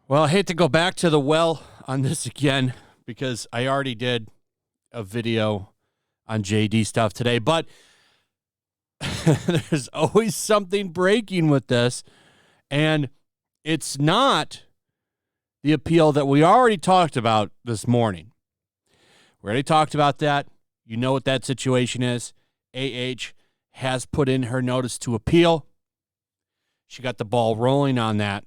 Well, I hate to go back to the well on this again because I already did a video on JD stuff today, but there's always something breaking with this, and it's not the appeal that we already talked about this morning. We already talked about that. You know what that situation is. AH has put in her notice to appeal. She got the ball rolling on that.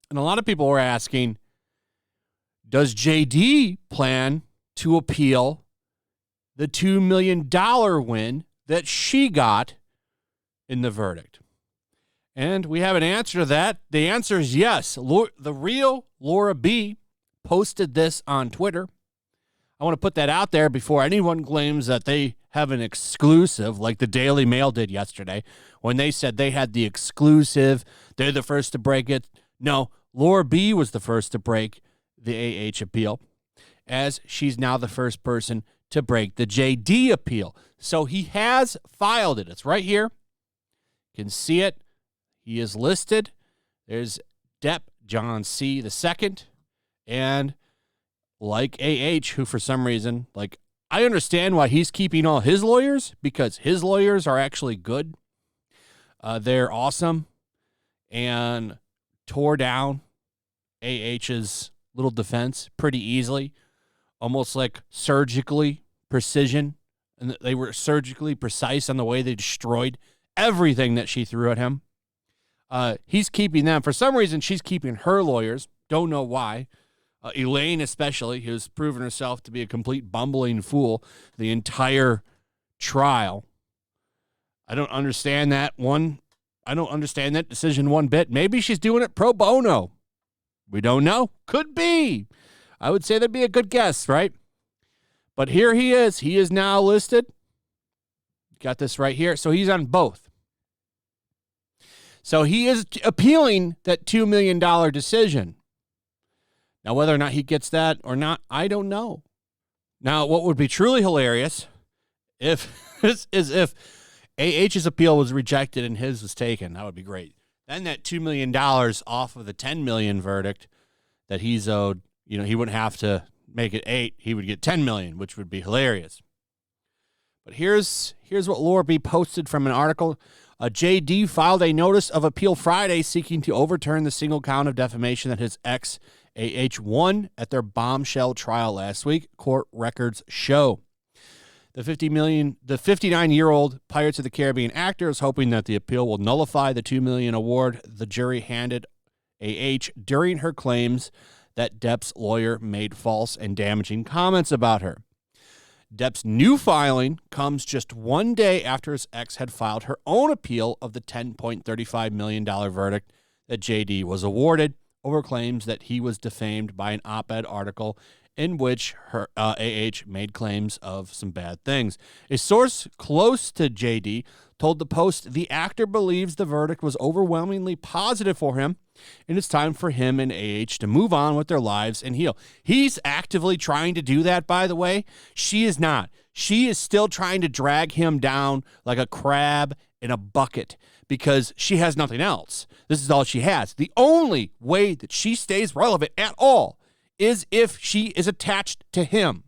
And a lot of people were asking, does JD plan to appeal the $2 million win that she got in the verdict? And we have an answer to that. The answer is yes. The real Laura B posted this on Twitter. I want to put that out there before anyone claims that they have an exclusive, like the Daily Mail did yesterday, when they said they had the exclusive. They're the first to break it. No, Laura B was the first to break the AH appeal, as she's now the first person to break the JD appeal. So he has filed it. It's right here. You can see it. He is listed. There's Depp John C. II. And like AH, who for some reason, like, I understand why he's keeping all his lawyers, because his lawyers are actually good. They're awesome. And tore down AH's little defense pretty easily, almost like surgically precision. And they were surgically precise on the way they destroyed everything that she threw at him. He's keeping them. For some reason, she's keeping her lawyers. Don't know why. Elaine especially, who's proven herself to be a complete bumbling fool the entire trial. I don't understand that one. I don't understand that decision one bit. Maybe she's doing it pro bono. We don't know. Could be. I would say that'd be a good guess, right? But here he is. He is now listed. Got this right here. So he's on both. So he is appealing that $2 million decision. Now, whether or not he gets that or not, I don't know. Now, what would be truly hilarious is if AH's appeal was rejected and his was taken. That would be great. Then that $2 million off of the $10 million verdict that he's owed, he wouldn't have to make it 8. He would get $10 million, which would be hilarious. But here's what Laura B posted from an article. JD filed a notice of appeal Friday seeking to overturn the single count of defamation that his ex AH won at their bombshell trial last week, court records show. The 59-year-old Pirates of the Caribbean actor is hoping that the appeal will nullify the $2 million award the jury handed AH during her claims that Depp's lawyer made false and damaging comments about her. Depp's new filing comes just one day after his ex had filed her own appeal of the $10.35 million verdict that JD was awarded over claims that he was defamed by an op-ed article in which her AH made claims of some bad things. A source close to JD told the Post the actor believes the verdict was overwhelmingly positive for him, and it's time for him and AH to move on with their lives and heal. He's actively trying to do that, by the way. She is not. She is still trying to drag him down like a crab in a bucket because she has nothing else. This is all she has. The only way that she stays relevant at all is if she is attached to him.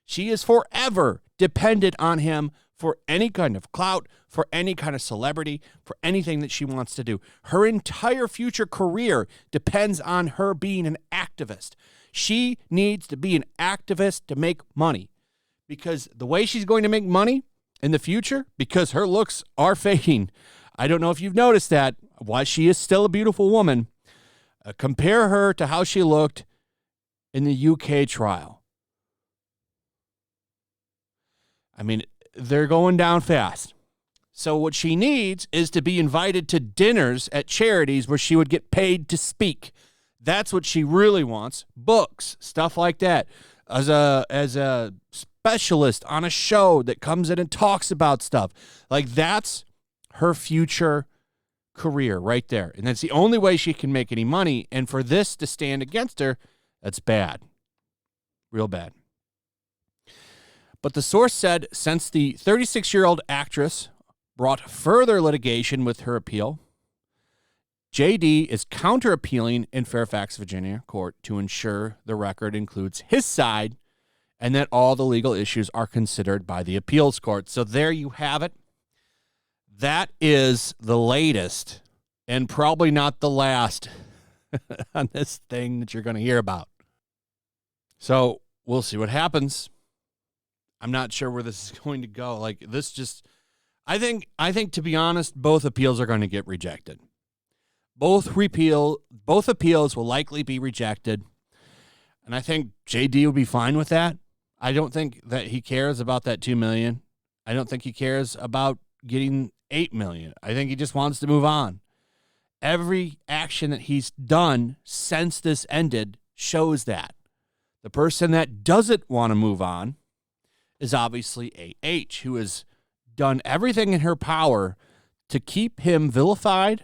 She is forever dependent on him for any kind of clout, for any kind of celebrity, for anything that she wants to do. Her entire future career depends on her being an activist. She needs to be an activist to make money, because the way she's going to make money in the future, because her looks are fading. I don't know if you've noticed that. While she is still a beautiful woman, compare her to how she looked in the UK trial. I mean, they're going down fast. So what she needs is to be invited to dinners at charities where she would get paid to speak. That's what she really wants. Books, stuff like that. As a specialist on a show that comes in and talks about stuff. Like, that's her future career right there. And that's the only way she can make any money. And for this to stand against her, that's bad. Real bad. But the source said since the 36-year-old actress brought further litigation with her appeal, JD is counter-appealing in Fairfax, Virginia court to ensure the record includes his side and that all the legal issues are considered by the appeals court. So there you have it. That is the latest and probably not the last on this thing that you're going to hear about. So we'll see what happens. I'm not sure where this is going to go. Like this just, I think to be honest, both appeals are going to get rejected. Both appeals will likely be rejected. And I think JD will be fine with that. I don't think that he cares about that $2 million. I don't think he cares about getting $8 million. I think he just wants to move on. Every action that he's done since this ended shows that. The person that doesn't want to move on is obviously AH, who has done everything in her power to keep him vilified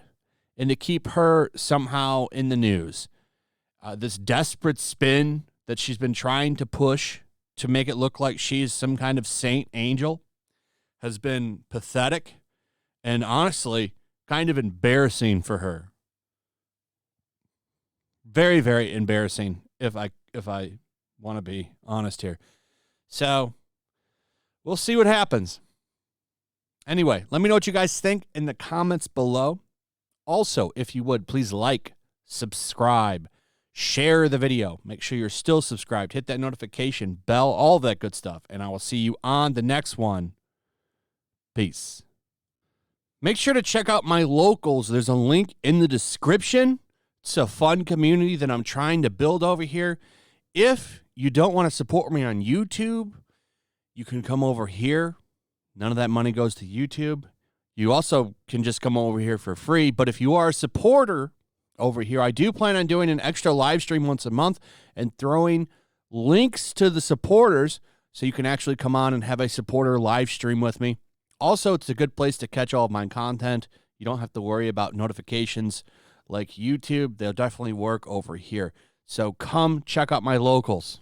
and to keep her somehow in the news. This desperate spin that she's been trying to push to make it look like she's some kind of saint angel has been pathetic and honestly kind of embarrassing for her. Very, very embarrassing if I want to be honest here. So we'll see what happens. Anyway, let me know what you guys think in the comments below. Also, if you would, please like, subscribe, share the video. Make sure you're still subscribed. Hit that notification bell, all that good stuff. And I will see you on the next one. Peace. Make sure to check out my locals. There's a link in the description. It's a fun community that I'm trying to build over here. If you don't want to support me on YouTube, you can come over here. None of that money goes to YouTube. You also can just come over here for free. But if you are a supporter over here, I do plan on doing an extra live stream once a month and throwing links to the supporters so you can actually come on and have a supporter live stream with me. Also, it's a good place to catch all of my content. You don't have to worry about notifications like YouTube. They'll definitely work over here. So come check out my locals.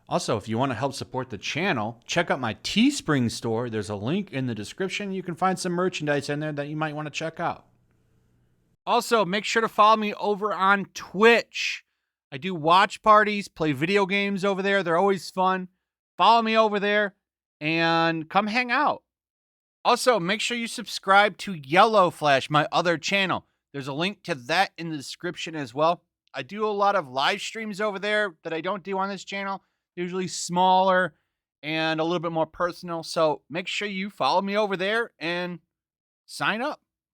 Also, if you want to help support the channel, check out my Teespring store. There's a link in the description. You can find some merchandise in there that you might want to check out. Also, make sure to follow me over on Twitch. I do watch parties, play video games over there. They're always fun. Follow me over there and come hang out. Also, make sure you subscribe to YellowFlash, my other channel. There's a link to that in the description as well. I do a lot of live streams over there that I don't do on this channel. Usually smaller and a little bit more personal. So make sure you follow me over there and sign up.